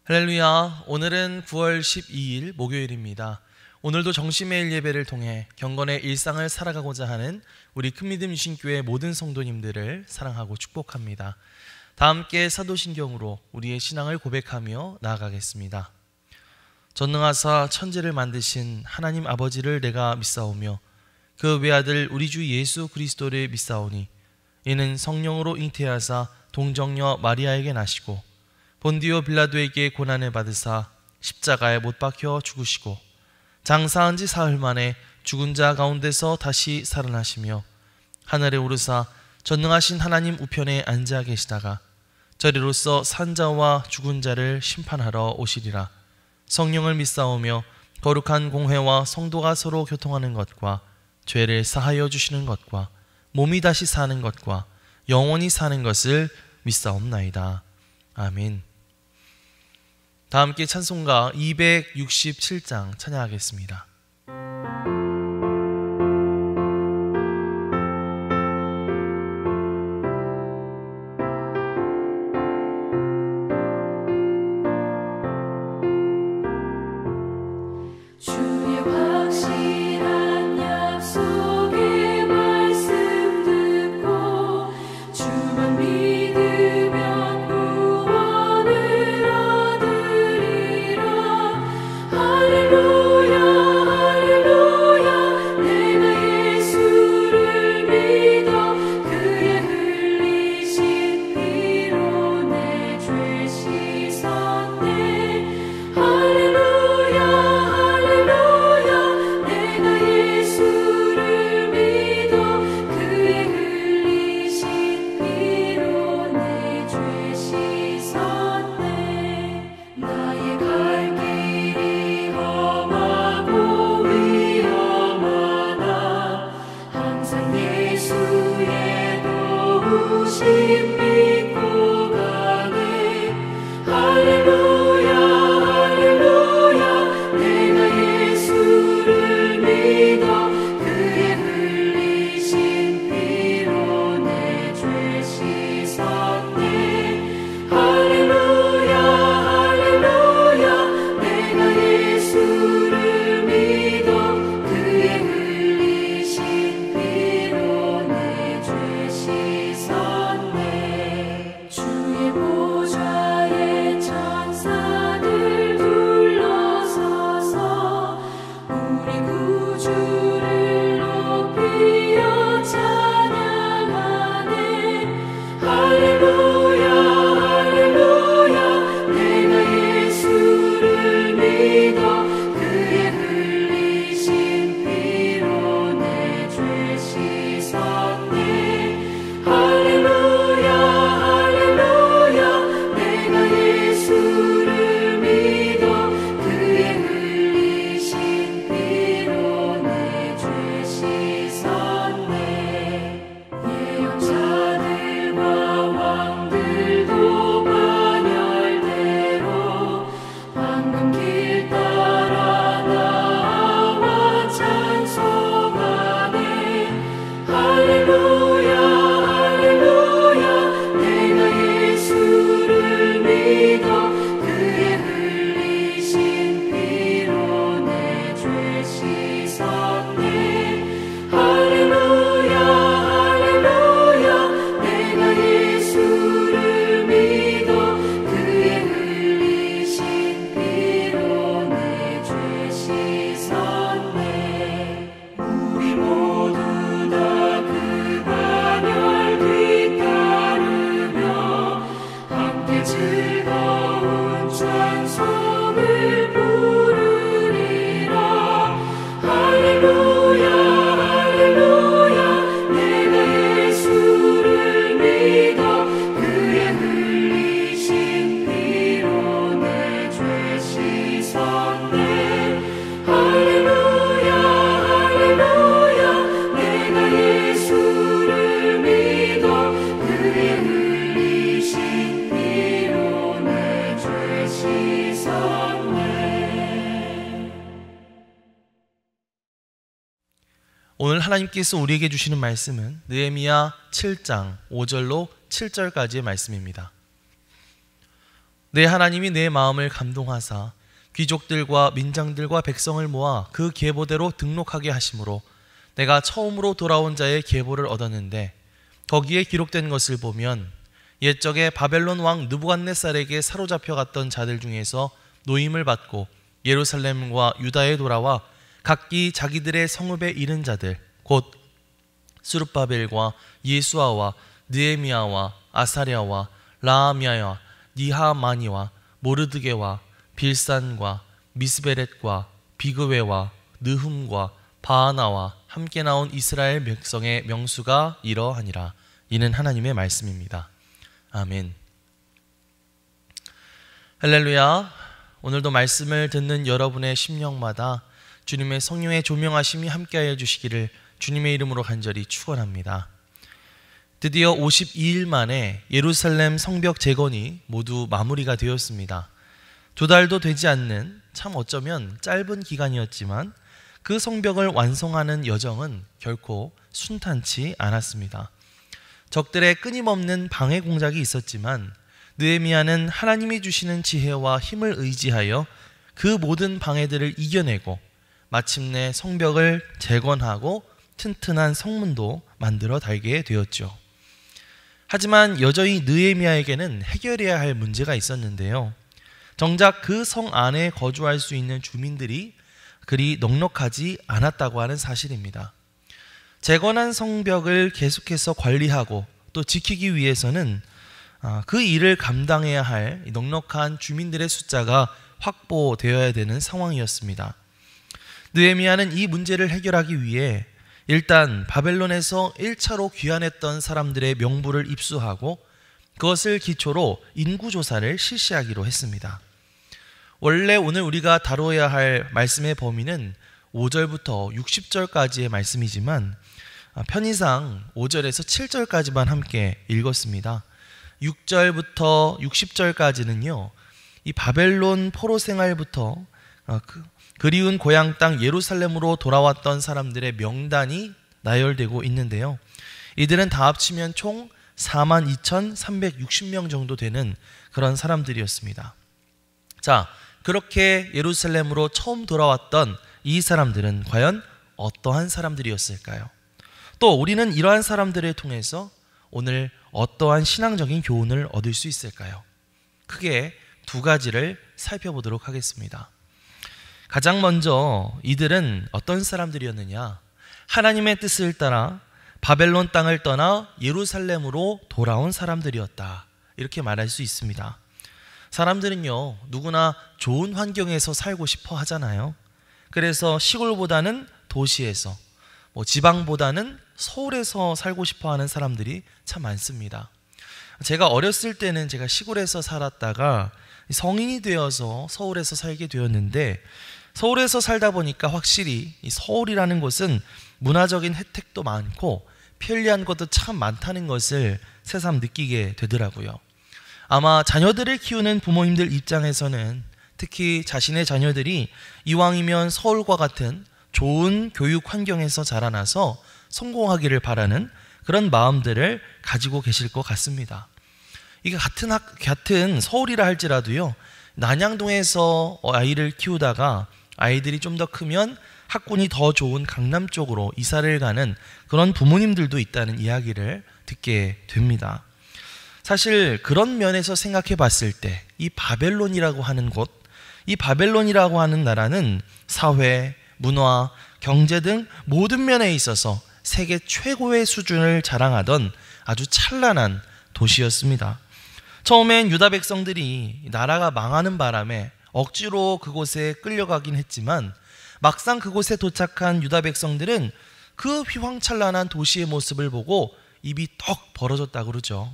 할렐루야. 오늘은 9월 12일 목요일입니다. 오늘도 정시매일 예배를 통해 경건의 일상을 살아가고자 하는 우리 큰믿음 유신교회 모든 성도님들을 사랑하고 축복합니다. 다 함께 사도신경으로 우리의 신앙을 고백하며 나아가겠습니다. 전능하사 천지를 만드신 하나님 아버지를 내가 믿사오며 그 외아들 우리 주 예수 그리스도를 믿사오니 이는 성령으로 잉태하사 동정녀 마리아에게 나시고 본디오 빌라도에게 고난을 받으사 십자가에 못 박혀 죽으시고 장사한 지 사흘 만에 죽은 자 가운데서 다시 살아나시며 하늘에 오르사 전능하신 하나님 우편에 앉아 계시다가 저리로서 산 자와 죽은 자를 심판하러 오시리라. 성령을 믿사오며 거룩한 공회와 성도가 서로 교통하는 것과 죄를 사하여 주시는 것과 몸이 다시 사는 것과 영원히 사는 것을 믿사옵나이다. 아멘. 다 함께 찬송가 267장 찬양하겠습니다. 오늘 하나님께서 우리에게 주시는 말씀은 느헤미야 7장 5절로 7절까지의 말씀입니다. 내 하나님이 내 마음을 감동하사 귀족들과 민장들과 백성을 모아 그 계보대로 등록하게 하심으로 내가 처음으로 돌아온 자의 계보를 얻었는데 거기에 기록된 것을 보면 옛적에 바벨론 왕 느부갓네살에게 사로잡혀 갔던 자들 중에서 노임을 받고 예루살렘과 유다에 돌아와 각기 자기들의 성읍에 이른 자들 곧 스룹바벨과 예수아와 느헤미야와 아사랴와 라하미야와 니하마니와 모르드게와 빌산과 미스베렛과 비그웨와 느흠과 바하나와 함께 나온 이스라엘 백성의 명수가 이러하니라. 이는 하나님의 말씀입니다. 아멘. 할렐루야. 오늘도 말씀을 듣는 여러분의 심령마다 주님의 성령의 조명하심이 함께하여 주시기를 주님의 이름으로 간절히 축원합니다. 드디어 52일 만에 예루살렘 성벽 재건이 모두 마무리가 되었습니다. 2달도 되지 않는 참 어쩌면 짧은 기간이었지만 그 성벽을 완성하는 여정은 결코 순탄치 않았습니다. 적들의 끊임없는 방해 공작이 있었지만 느헤미야는 하나님이 주시는 지혜와 힘을 의지하여 그 모든 방해들을 이겨내고 마침내 성벽을 재건하고 튼튼한 성문도 만들어 달게 되었죠. 하지만 여전히 느헤미야에게는 해결해야 할 문제가 있었는데요. 정작 그 성 안에 거주할 수 있는 주민들이 그리 넉넉하지 않았다고 하는 사실입니다. 재건한 성벽을 계속해서 관리하고 또 지키기 위해서는 그 일을 감당해야 할 넉넉한 주민들의 숫자가 확보되어야 되는 상황이었습니다. 느헤미야는 이 문제를 해결하기 위해 일단 바벨론에서 1차로 귀환했던 사람들의 명부를 입수하고 그것을 기초로 인구조사를 실시하기로 했습니다. 원래 오늘 우리가 다뤄야 할 말씀의 범위는 5절부터 60절까지의 말씀이지만 편의상 5절에서 7절까지만 함께 읽었습니다. 6절부터 60절까지는요, 이 바벨론 포로 생활부터 그리운 고향 땅 예루살렘으로 돌아왔던 사람들의 명단이 나열되고 있는데요. 이들은 다 합치면 총 42,360명 정도 되는 그런 사람들이었습니다. 자, 그렇게 예루살렘으로 처음 돌아왔던 이 사람들은 과연 어떠한 사람들이었을까요? 또 우리는 이러한 사람들을 통해서 오늘 어떠한 신앙적인 교훈을 얻을 수 있을까요? 크게 2가지를 살펴보도록 하겠습니다. 가장 먼저 이들은 어떤 사람들이었느냐? 하나님의 뜻을 따라 바벨론 땅을 떠나 예루살렘으로 돌아온 사람들이었다. 이렇게 말할 수 있습니다. 사람들은요, 누구나 좋은 환경에서 살고 싶어 하잖아요. 그래서 시골보다는 도시에서, 지방보다는 서울에서 살고 싶어 하는 사람들이 참 많습니다. 제가 어렸을 때는 제가 시골에서 살았다가 성인이 되어서 서울에서 살게 되었는데, 서울에서 살다 보니까 확실히 이 서울이라는 곳은 문화적인 혜택도 많고 편리한 것도 참 많다는 것을 새삼 느끼게 되더라고요. 아마 자녀들을 키우는 부모님들 입장에서는 특히 자신의 자녀들이 이왕이면 서울과 같은 좋은 교육 환경에서 자라나서 성공하기를 바라는 그런 마음들을 가지고 계실 것 같습니다. 이게 같은 서울이라 할지라도요, 난양동에서 아이를 키우다가 아이들이 좀 더 크면 학군이 더 좋은 강남 쪽으로 이사를 가는 그런 부모님들도 있다는 이야기를 듣게 됩니다. 사실 그런 면에서 생각해 봤을 때 이 바벨론이라고 하는 곳, 이 바벨론이라고 하는 나라는 사회, 문화, 경제 등 모든 면에 있어서 세계 최고의 수준을 자랑하던 아주 찬란한 도시였습니다. 처음엔 유다 백성들이 나라가 망하는 바람에 억지로 그곳에 끌려가긴 했지만 막상 그곳에 도착한 유다 백성들은 그 휘황찬란한 도시의 모습을 보고 입이 떡 벌어졌다고 그러죠.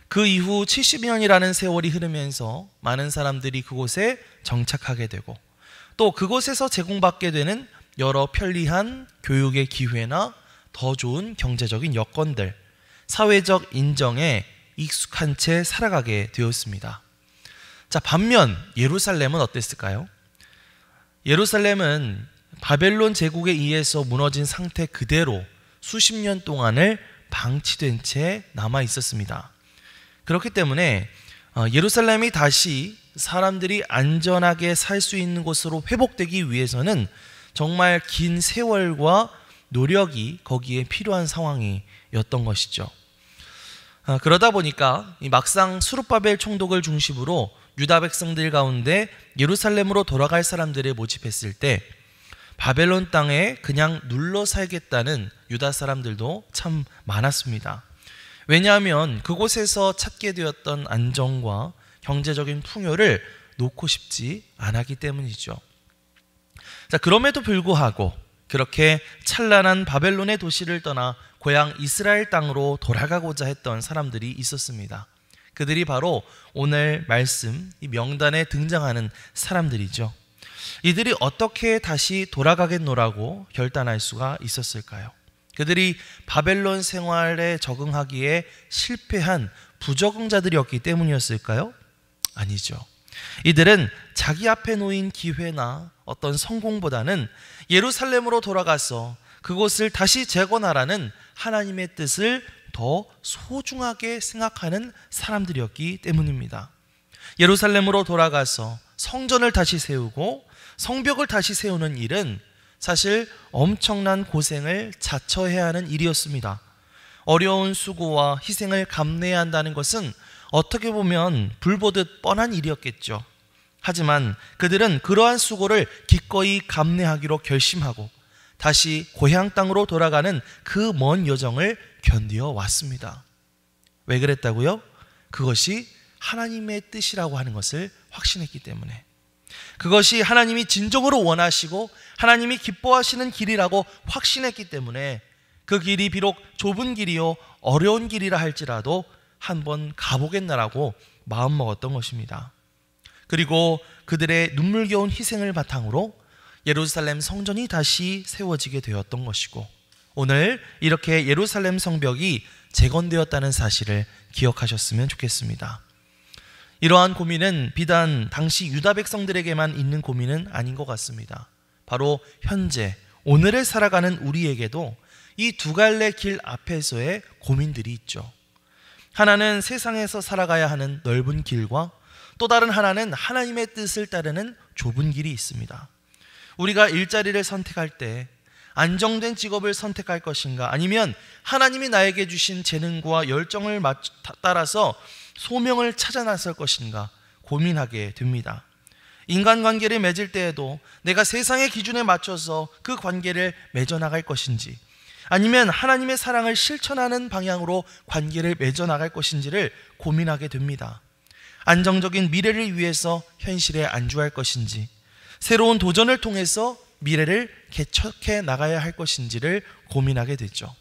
그 이후 70년이라는 세월이 흐르면서 많은 사람들이 그곳에 정착하게 되고 또 그곳에서 제공받게 되는 여러 편리한 교육의 기회나 더 좋은 경제적인 여건들, 사회적 인정에 익숙한 채 살아가게 되었습니다. 자, 반면 예루살렘은 어땠을까요? 예루살렘은 바벨론 제국에 의해서 무너진 상태 그대로 수십 년 동안을 방치된 채 남아 있었습니다. 그렇기 때문에 예루살렘이 다시 사람들이 안전하게 살 수 있는 곳으로 회복되기 위해서는 정말 긴 세월과 노력이 거기에 필요한 상황이었던 것이죠. 그러다 보니까 막상 수룹바벨 총독을 중심으로 유다 백성들 가운데 예루살렘으로 돌아갈 사람들을 모집했을 때 바벨론 땅에 그냥 눌러 살겠다는 유다 사람들도 참 많았습니다. 왜냐하면 그곳에서 찾게 되었던 안정과 경제적인 풍요를 놓고 싶지 않았기 때문이죠. 자, 그럼에도 불구하고 그렇게 찬란한 바벨론의 도시를 떠나 고향 이스라엘 땅으로 돌아가고자 했던 사람들이 있었습니다. 그들이 바로 오늘 말씀 이 명단에 등장하는 사람들이죠. 이들이 어떻게 다시 돌아가겠노라고 결단할 수가 있었을까요? 그들이 바벨론 생활에 적응하기에 실패한 부적응자들이었기 때문이었을까요? 아니죠. 이들은 자기 앞에 놓인 기회나 어떤 성공보다는 예루살렘으로 돌아가서 그곳을 다시 재건하라는 하나님의 뜻을 더 소중하게 생각하는 사람들이었기 때문입니다. 예루살렘으로 돌아가서 성전을 다시 세우고 성벽을 다시 세우는 일은 사실 엄청난 고생을 자처해야 하는 일이었습니다. 어려운 수고와 희생을 감내해야 한다는 것은 어떻게 보면 불보듯 뻔한 일이었겠죠. 하지만 그들은 그러한 수고를 기꺼이 감내하기로 결심하고 다시 고향 땅으로 돌아가는 그 먼 여정을 견디어 왔습니다. 왜 그랬다고요? 그것이 하나님의 뜻이라고 하는 것을 확신했기 때문에, 그것이 하나님이 진정으로 원하시고 하나님이 기뻐하시는 길이라고 확신했기 때문에 그 길이 비록 좁은 길이요 어려운 길이라 할지라도 한번 가보겠나라고 마음먹었던 것입니다. 그리고 그들의 눈물겨운 희생을 바탕으로 예루살렘 성전이 다시 세워지게 되었던 것이고, 오늘 이렇게 예루살렘 성벽이 재건되었다는 사실을 기억하셨으면 좋겠습니다. 이러한 고민은 비단 당시 유다 백성들에게만 있는 고민은 아닌 것 같습니다. 바로 현재 오늘을 살아가는 우리에게도 이 두 갈래 길 앞에서의 고민들이 있죠. 하나는 세상에서 살아가야 하는 넓은 길과 또 다른 하나는 하나님의 뜻을 따르는 좁은 길이 있습니다. 우리가 일자리를 선택할 때 안정된 직업을 선택할 것인가, 아니면 하나님이 나에게 주신 재능과 열정을 따라서 소명을 찾아 나설 것인가 고민하게 됩니다. 인간관계를 맺을 때에도 내가 세상의 기준에 맞춰서 그 관계를 맺어나갈 것인지, 아니면 하나님의 사랑을 실천하는 방향으로 관계를 맺어나갈 것인지를 고민하게 됩니다. 안정적인 미래를 위해서 현실에 안주할 것인지, 새로운 도전을 통해서 미래를 개척해 나가야 할 것인지를 고민하게 되죠.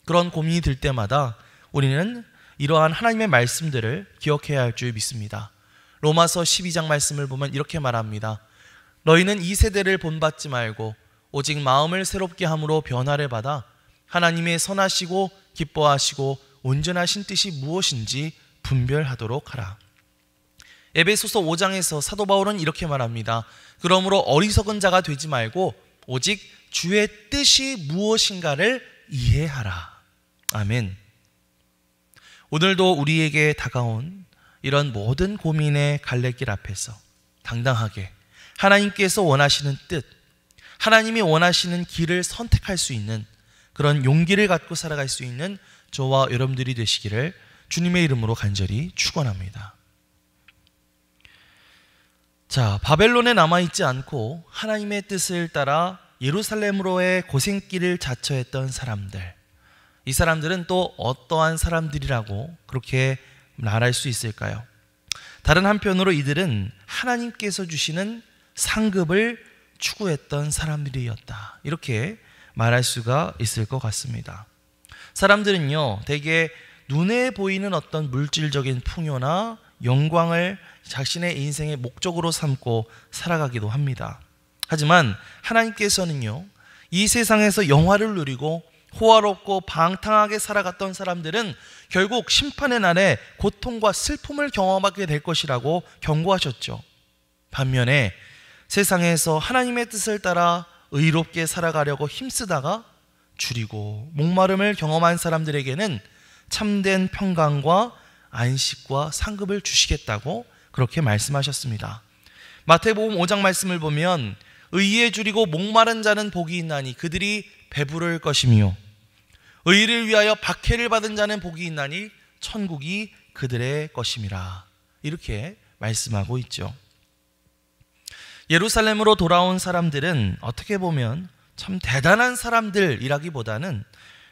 그런 고민이 들 때마다 우리는 이러한 하나님의 말씀들을 기억해야 할 줄 믿습니다. 로마서 12장 말씀을 보면 이렇게 말합니다. 너희는 이 세대를 본받지 말고 오직 마음을 새롭게 함으로 변화를 받아 하나님의 선하시고 기뻐하시고 온전하신 뜻이 무엇인지 분별하도록 하라. 에베소서 5장에서 사도 바울은 이렇게 말합니다. 그러므로 어리석은 자가 되지 말고 오직 주의 뜻이 무엇인가를 이해하라. 아멘. 오늘도 우리에게 다가온 이런 모든 고민의 갈래길 앞에서 당당하게 하나님께서 원하시는 뜻, 하나님이 원하시는 길을 선택할 수 있는 그런 용기를 갖고 살아갈 수 있는 저와 여러분들이 되시기를 주님의 이름으로 간절히 축원합니다. 자, 바벨론에 남아있지 않고 하나님의 뜻을 따라 예루살렘으로의 고생길을 자처했던 사람들, 이 사람들은 또 어떠한 사람들이라고 그렇게 말할 수 있을까요? 다른 한편으로 이들은 하나님께서 주시는 상급을 추구했던 사람들이었다, 이렇게 말할 수가 있을 것 같습니다. 사람들은요, 대개 눈에 보이는 어떤 물질적인 풍요나 영광을 자신의 인생의 목적으로 삼고 살아가기도 합니다. 하지만 하나님께서는요, 이 세상에서 영화를 누리고 호화롭고 방탕하게 살아갔던 사람들은 결국 심판의 날에 고통과 슬픔을 경험하게 될 것이라고 경고하셨죠. 반면에 세상에서 하나님의 뜻을 따라 의롭게 살아가려고 힘쓰다가 줄이고 목마름을 경험한 사람들에게는 참된 평강과 안식과 상급을 주시겠다고 그렇게 말씀하셨습니다. 마태복음 5장 말씀을 보면 의에 줄이고 목마른 자는 복이 있나니 그들이 배부를 것이며 의를 위하여 박해를 받은 자는 복이 있나니 천국이 그들의 것임이라. 이렇게 말씀하고 있죠. 예루살렘으로 돌아온 사람들은 어떻게 보면 참 대단한 사람들이라기보다는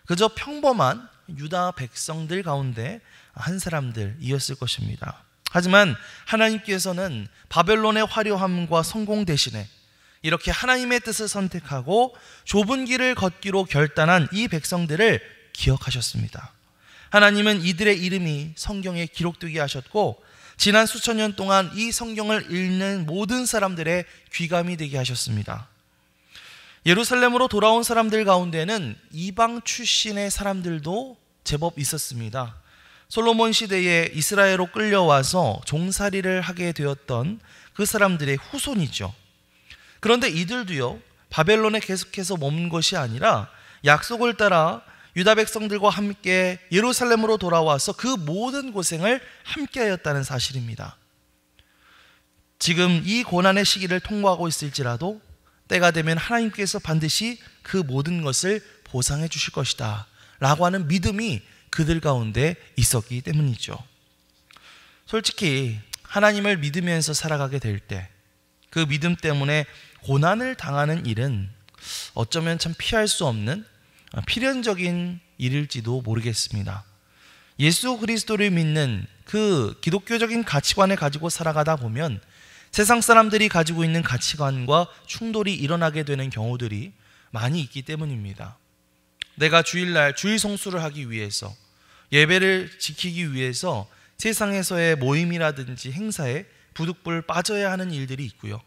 그저 평범한 유다 백성들 가운데 한 사람들이었을 것입니다. 하지만 하나님께서는 바벨론의 화려함과 성공 대신에 이렇게 하나님의 뜻을 선택하고 좁은 길을 걷기로 결단한 이 백성들을 기억하셨습니다. 하나님은 이들의 이름이 성경에 기록되게 하셨고 지난 수천 년 동안 이 성경을 읽는 모든 사람들의 귀감이 되게 하셨습니다. 예루살렘으로 돌아온 사람들 가운데는 이방 출신의 사람들도 제법 있었습니다. 솔로몬 시대에 이스라엘로 끌려와서 종살이를 하게 되었던 그 사람들의 후손이죠. 그런데 이들도요, 바벨론에 계속해서 머문 것이 아니라 약속을 따라 유다 백성들과 함께 예루살렘으로 돌아와서 그 모든 고생을 함께 하였다는 사실입니다. 지금 이 고난의 시기를 통과하고 있을지라도 때가 되면 하나님께서 반드시 그 모든 것을 보상해 주실 것이다 라고 하는 믿음이 그들 가운데 있었기 때문이죠. 솔직히 하나님을 믿으면서 살아가게 될 때 그 믿음 때문에 고난을 당하는 일은 어쩌면 참 피할 수 없는 필연적인 일일지도 모르겠습니다. 예수 그리스도를 믿는 그 기독교적인 가치관을 가지고 살아가다 보면 세상 사람들이 가지고 있는 가치관과 충돌이 일어나게 되는 경우들이 많이 있기 때문입니다. 내가 주일날 주일 성수를 하기 위해서 예배를 지키기 위해서 세상에서의 모임이라든지 행사에 부득불 빠져야 하는 일들이 있고요.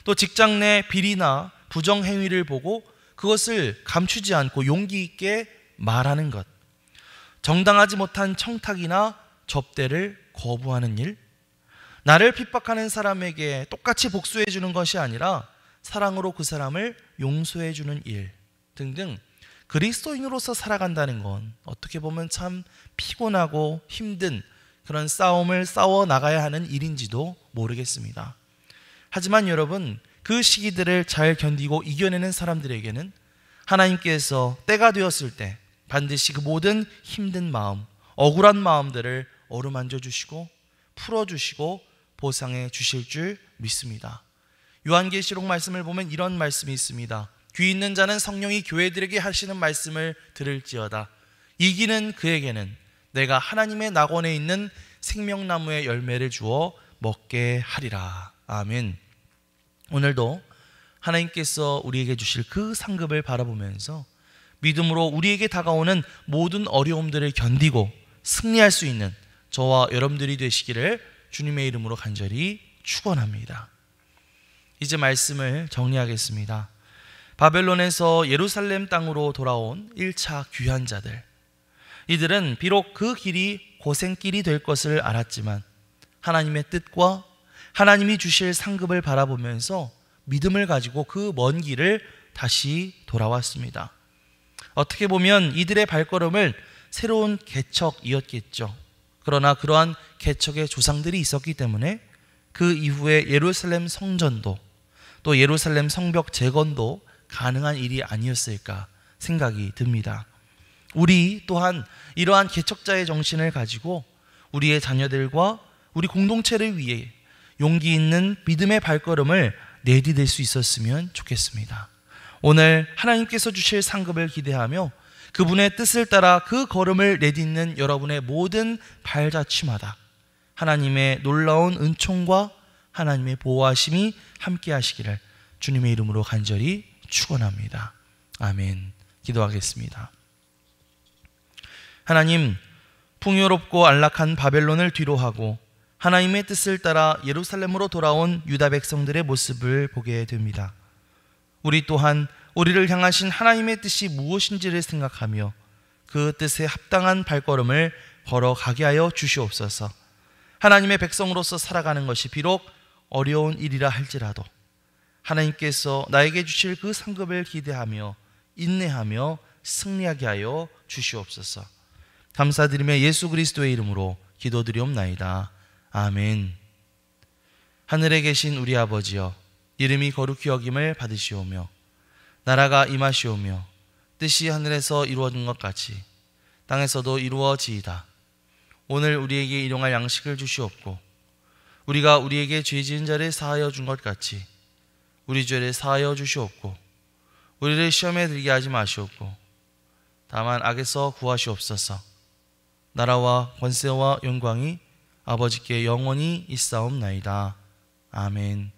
또 직장 내 비리나 부정행위를 보고 그것을 감추지 않고 용기 있게 말하는 것, 정당하지 못한 청탁이나 접대를 거부하는 일, 나를 핍박하는 사람에게 똑같이 복수해 주는 것이 아니라 사랑으로 그 사람을 용서해 주는 일 등등 그리스도인으로서 살아간다는 건 어떻게 보면 참 피곤하고 힘든 그런 싸움을 싸워 나가야 하는 일인지도 모르겠습니다. 하지만 여러분, 그 시기들을 잘 견디고 이겨내는 사람들에게는 하나님께서 때가 되었을 때 반드시 그 모든 힘든 마음, 억울한 마음들을 어루만져 주시고 풀어주시고 보상해 주실 줄 믿습니다. 요한계시록 말씀을 보면 이런 말씀이 있습니다. 귀 있는 자는 성령이 교회들에게 하시는 말씀을 들을지어다. 이기는 그에게는 내가 하나님의 낙원에 있는 생명나무의 열매를 주어 먹게 하리라. 아멘. 오늘도 하나님께서 우리에게 주실 그 상급을 바라보면서 믿음으로 우리에게 다가오는 모든 어려움들을 견디고 승리할 수 있는 저와 여러분들이 되시기를 주님의 이름으로 간절히 축원합니다. 이제 말씀을 정리하겠습니다. 바벨론에서 예루살렘 땅으로 돌아온 1차 귀환자들, 이들은 비록 그 길이 고생길이 될 것을 알았지만 하나님의 뜻과 하나님이 주실 상급을 바라보면서 믿음을 가지고 그 먼 길을 다시 돌아왔습니다. 어떻게 보면 이들의 발걸음을 새로운 개척이었겠죠. 그러나 그러한 개척의 조상들이 있었기 때문에 그 이후에 예루살렘 성전도 또 예루살렘 성벽 재건도 가능한 일이 아니었을까 생각이 듭니다. 우리 또한 이러한 개척자의 정신을 가지고 우리의 자녀들과 우리 공동체를 위해 용기 있는 믿음의 발걸음을 내디딜 수 있었으면 좋겠습니다. 오늘 하나님께서 주실 상급을 기대하며 그분의 뜻을 따라 그 걸음을 내딛는 여러분의 모든 발자취마다 하나님의 놀라운 은총과 하나님의 보호하심이 함께 하시기를 주님의 이름으로 간절히 축원합니다. 아멘. 기도하겠습니다. 하나님, 풍요롭고 안락한 바벨론을 뒤로하고 하나님의 뜻을 따라 예루살렘으로 돌아온 유다 백성들의 모습을 보게 됩니다. 우리 또한 우리를 향하신 하나님의 뜻이 무엇인지를 생각하며 그 뜻에 합당한 발걸음을 걸어가게 하여 주시옵소서. 하나님의 백성으로서 살아가는 것이 비록 어려운 일이라 할지라도 하나님께서 나에게 주실 그 상급을 기대하며 인내하며 승리하게 하여 주시옵소서. 감사드리며 예수 그리스도의 이름으로 기도드리옵나이다. 아멘. 하늘에 계신 우리 아버지여, 이름이 거룩히 여김을 받으시오며 나라가 임하시오며 뜻이 하늘에서 이루어진 것 같이 땅에서도 이루어지이다. 오늘 우리에게 일용할 양식을 주시옵고 우리가 우리에게 죄 지은 자를 사하여 준 것 같이 우리 죄를 사하여 주시옵고 우리를 시험에 들게 하지 마시옵고 다만 악에서 구하시옵소서. 나라와 권세와 영광이 아버지께 영원히 있사옵나이다. 아멘.